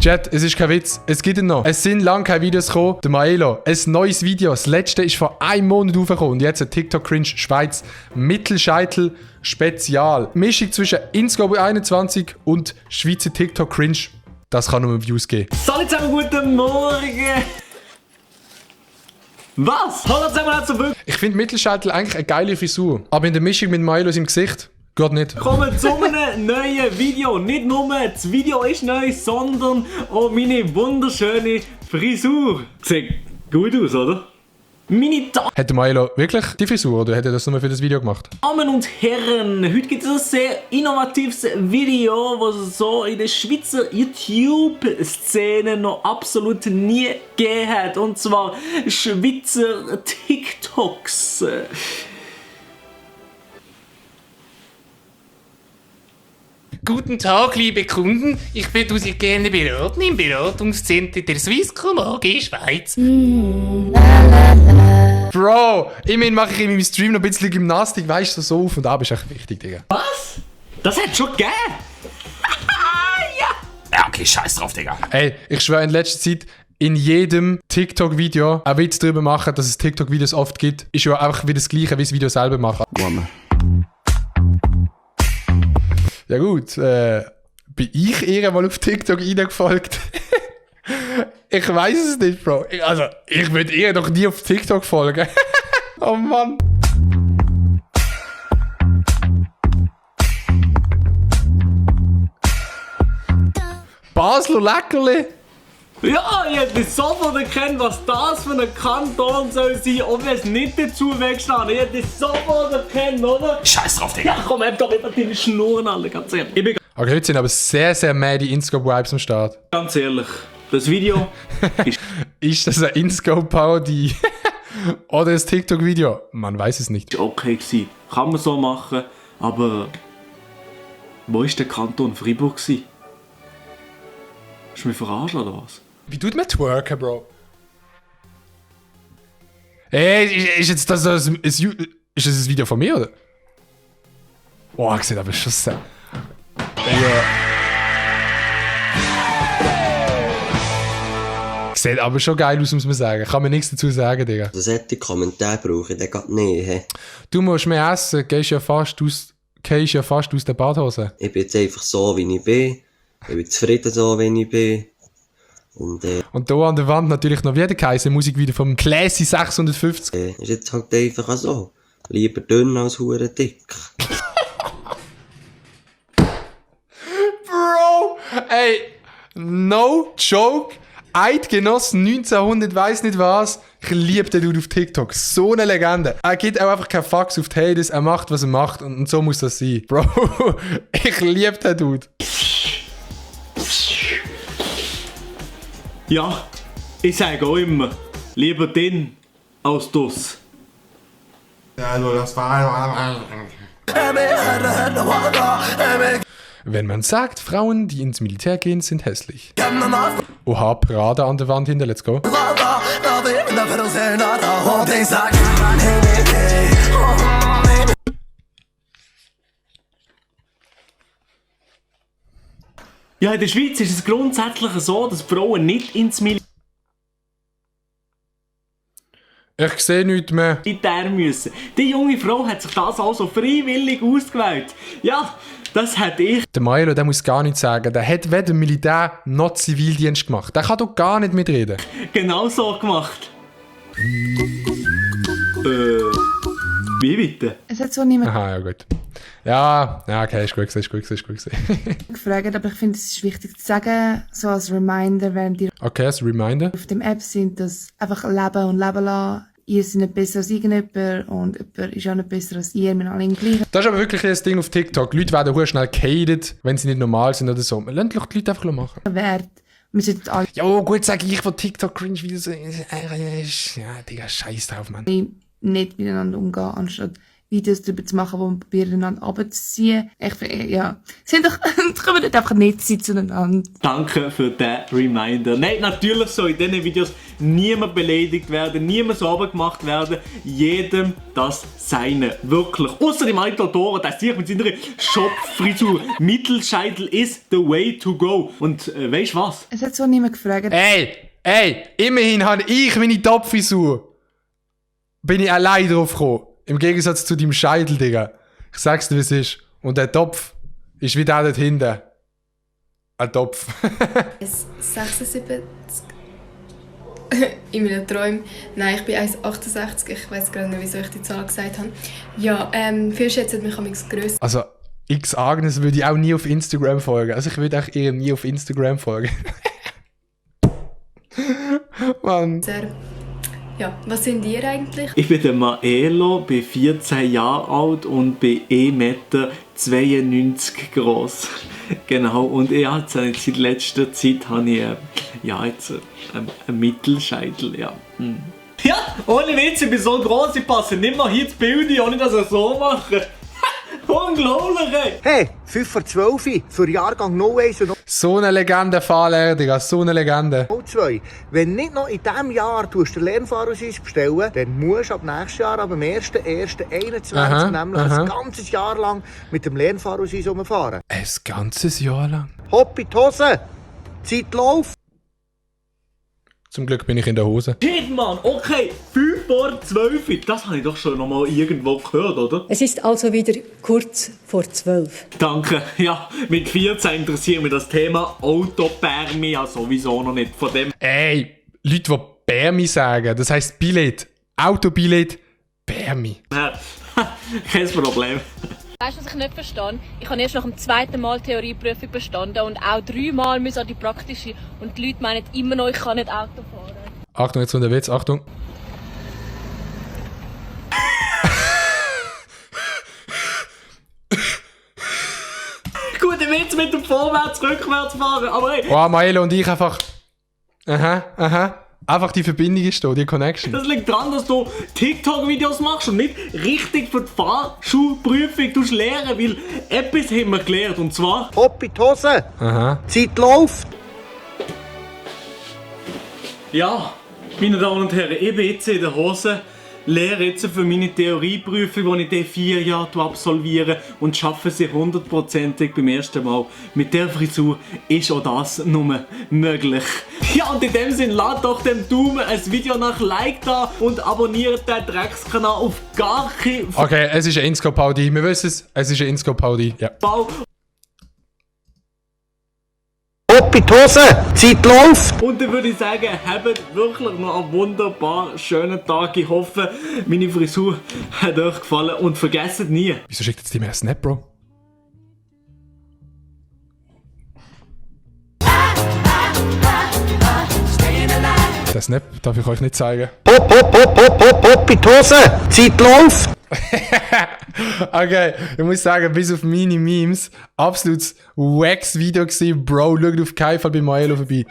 Chat, es ist kein Witz. Es gibt ihn noch. Es sind lange keine Videos gekommen. Der Maelo, ein neues Video. Das letzte ist vor einem Monat aufgekommen. Und jetzt ein TikTok-Cringe Schweiz Mittelscheitel Spezial. Mischung zwischen Inscope 21 und Schweizer TikTok-Cringe. Das kann nur Views geben. Salut zusammen, guten Morgen! Was? Hallo zusammen, herzlich willkommen! Ich finde Mittelscheitel eigentlich eine geile Frisur. Aber in der Mischung mit Maelo im Gesicht geht nicht. Willkommen zu einem neuen Video. Nicht nur das Video ist neu, sondern auch meine wunderschöne Frisur. Sieht gut aus, oder? Meine Hat der Maelo wirklich die Frisur oder hat er das nur für das Video gemacht? Damen und Herren, heute gibt es ein sehr innovatives Video, das es so in der Schweizer YouTube-Szene noch absolut nie gegeben hat. Und zwar Schweizer TikToks. Guten Tag, liebe Kunden. Ich würde Sie gerne beraten im Beratungszentrum der Swisscom AG Schweiz. Bro, immerhin mache ich in meinem Stream noch ein bisschen Gymnastik, weißt du, so auf und ab ist echt wichtig, Digga. Was? Das hat schon gegeben? Ja, okay, scheiß drauf, Digga. Ey, ich schwöre in letzter Zeit, in jedem TikTok-Video einen Witz darüber machen, dass es TikTok-Videos oft gibt, ist ja einfach wie das Gleiche, wie das Video selber machen. Ja gut, bin ich ihr mal auf TikTok reingefolgt? Ich weiß es nicht, Bro. Ich würde ihr doch nie auf TikTok folgen. Oh Mann. Basler Leckerli. Ja, ich hätte sofort erkannt, was das für ein Kanton soll sein, ob es nicht dazu wegstehen. Ich hätte sofort erkannt, oder? Scheiß drauf, Digga. Ja, komm, hab doch immer deine Schnurren alle, ganz ehrlich. Ich bin Okay, heute sind aber sehr, sehr mad Inscope-Vibes am Start. ganz ehrlich, das Video ist Ist das eine Inscope-Parodie? Oder ein TikTok-Video? Man weiß es nicht. okay gewesen. Kann man so machen, aber wo ist der Kanton Freiburg gewesen? Hast du mich verarscht oder was? Wie tut man twerken, Bro? Ey, ist jetzt das ein Video von mir, oder? Boah, sieht aber schon sehr... Sieht aber schon geil aus, muss man sagen. Kann mir nichts dazu sagen, Digga. Also solche Kommentare brauche ich dann grad nicht. He. Du musst mehr essen, gehst ja fast aus der Badhose. Ich bin jetzt einfach so, wie ich bin. Ich bin zufrieden so, wie ich bin. Und da an der Wand natürlich noch wieder geheißen Musikvideo vom Classy 650. Ist jetzt halt einfach so. Lieber dünn als hure dick. Bro, ey, no joke. Eidgenossen 1900, weiss nicht was. Ich liebe den Dude auf TikTok. So eine Legende. Er gibt auch einfach keine Fucks auf die Haters. Er macht, was er macht. Und so muss das sein. Bro, ich liebe den Dude. Ja, ich sage auch immer, lieber den als das. Also das war... Wenn man sagt, Frauen, die ins Militär gehen, sind hässlich. Oha, Prada an der Wand hinter, let's go. Ja, in der Schweiz ist es grundsätzlich so, dass Frauen nicht ins Ich sehe nichts mehr. Militär müssen. Die junge Frau hat sich das also freiwillig ausgewählt. Ja, das hätte ich. Der Maelo, der muss gar nichts sagen. Der hat weder Militär noch Zivildienst gemacht. Der kann doch gar nicht mitreden. Genau so gemacht. Wie bitte? Es hat so niemand Aha, ja gut. Ja, okay, ist gut gewesen. gefragt, aber ich finde, es ist wichtig zu sagen, so als Reminder, während ihr Okay, als Reminder. auf dem App sind, dass einfach leben und leben lassen. Ihr seid nicht besser als irgendjemand und jemand ist auch nicht besser als ihr. Wir sind alle im Gleichen. Das ist aber wirklich das Ding auf TikTok. Leute werden sehr schnell gehatet, wenn sie nicht normal sind oder so. Man lasst doch die Leute einfach machen. Wert. Wir sind alle Ja, gut, sage ich von TikTok-Cringe-Videos. Ja, Digga, scheiß drauf, Mann. nicht miteinander umgehen, anstatt Videos darüber zu machen, wo wir probieren, einander runterzuziehen. Ich finde, ja, sind doch, können wir nicht einfach nett sein zueinander. Danke für den Reminder. Nein, natürlich soll in diesen Videos niemand beleidigt werden, niemand sauber gemacht werden. Jedem das Seine. Wirklich. Außer dem alten Autoren, der sich mit seiner Schopffrisur. Mittelscheitel is the way to go. Und weißt du was? Es hat so niemand gefragt. Ey, immerhin habe ich meine Topfrisur. Bin ich allein drauf gekommen. Im Gegensatz zu deinem Scheitel, Digga. Ich sag's dir, wie es ist. Und der Topf ist wie der dort hinten. Ein Topf. 76 in meinen Träumen. Nein, ich bin 1,68. Ich weiß gerade nicht, wieso ich die Zahl gesagt habe. Ja, viele schätzen mich am grösser. Also, X Agnes würde ich auch nie auf Instagram folgen. Also, ich würde auch ihr nie auf Instagram folgen. Mann. Ja, was sind ihr eigentlich? Ich bin der Maelo, bin 14 Jahre alt und bin 1,92 Meter groß. Genau, und seit letzter Zeit habe ich einen Mittelscheitel. Ja. Ja, ohne Witz, ich bin so groß, ich passe nicht mal hier ins Bild, ohne dass ich so mache. Unglaublich, ey! Hey, 5 vor 12 für Jahrgang 01 und So eine Legende, Fahrlehrer, Digga. So eine Legende. 02. Wenn nicht noch in diesem Jahr den Lernfahrausweis bestellen, dann musst du ab nächstes Jahr, ab dem 1.1.21 nämlich ein ganzes Jahr lang mit dem Lernfahrausweis rumfahren. Ein ganzes Jahr lang? Hopp in die Hose! Zeit läuft! Zum Glück bin ich in der Hose. Shit, Mann, okay, 5 vor 12. Das habe ich doch schon noch mal irgendwo gehört, oder? Es ist also wieder kurz vor 12. Danke. Ja, mit 14 interessiert mich das Thema Autopermi ja sowieso noch nicht. Von dem. Ey, Leute, die Permi sagen, das heisst Billett, Autobillett, Permi. Kein Problem. Weißt du, was ich nicht verstehe? Ich habe erst nach dem 2. Mal Theorieprüfung bestanden und auch 3 Mal müssen an die praktische. Und die Leute meinen immer noch, ich kann nicht Auto fahren. Achtung, jetzt kommt der Witz, Achtung. Guter Witz mit dem Vorwärts-Rückwärts fahren, aber hey. Oh, Maelo und ich einfach. Einfach die Verbindung ist da, die Connection. Das liegt daran, dass du TikTok-Videos machst und nicht richtig für die Fahrschulprüfung lernen, weil etwas haben wir gelernt, und zwar... Hopp in die Hose! Zeit läuft! Ja, meine Damen und Herren, ich bin jetzt in der Hose, lehre jetzt für meine Theorieprüfung, die ich in 4 Jahren absolviere, und schaffe sie 100%ig beim ersten Mal. Mit der Frisur ist auch das nur möglich. Ja, und in dem Sinne, lasst doch dem Daumen ein Video nach Like da und abonniert den Dreckskanal auf gar keinen Fall. Okay, es ist eine Inscope-Parodie. Wir wissen es ist eine Inscope-Parodie. Ja. Hopp in die Hose! Zeit läuft! Und dann würde ich sagen, habt wirklich noch einen wunderbar schönen Tag. Ich hoffe, meine Frisur hat euch gefallen und vergesst nie. Wieso schickt jetzt die mir einen Snap, Bro? Den Snap darf ich euch nicht zeigen. Hopp in die Hose! Zeit läuft! Okay, ich muss sagen, bis auf meine Memes, absolutes Wax-Video gewesen. Bro, schaut auf keinen Fall bei Maelo vorbei.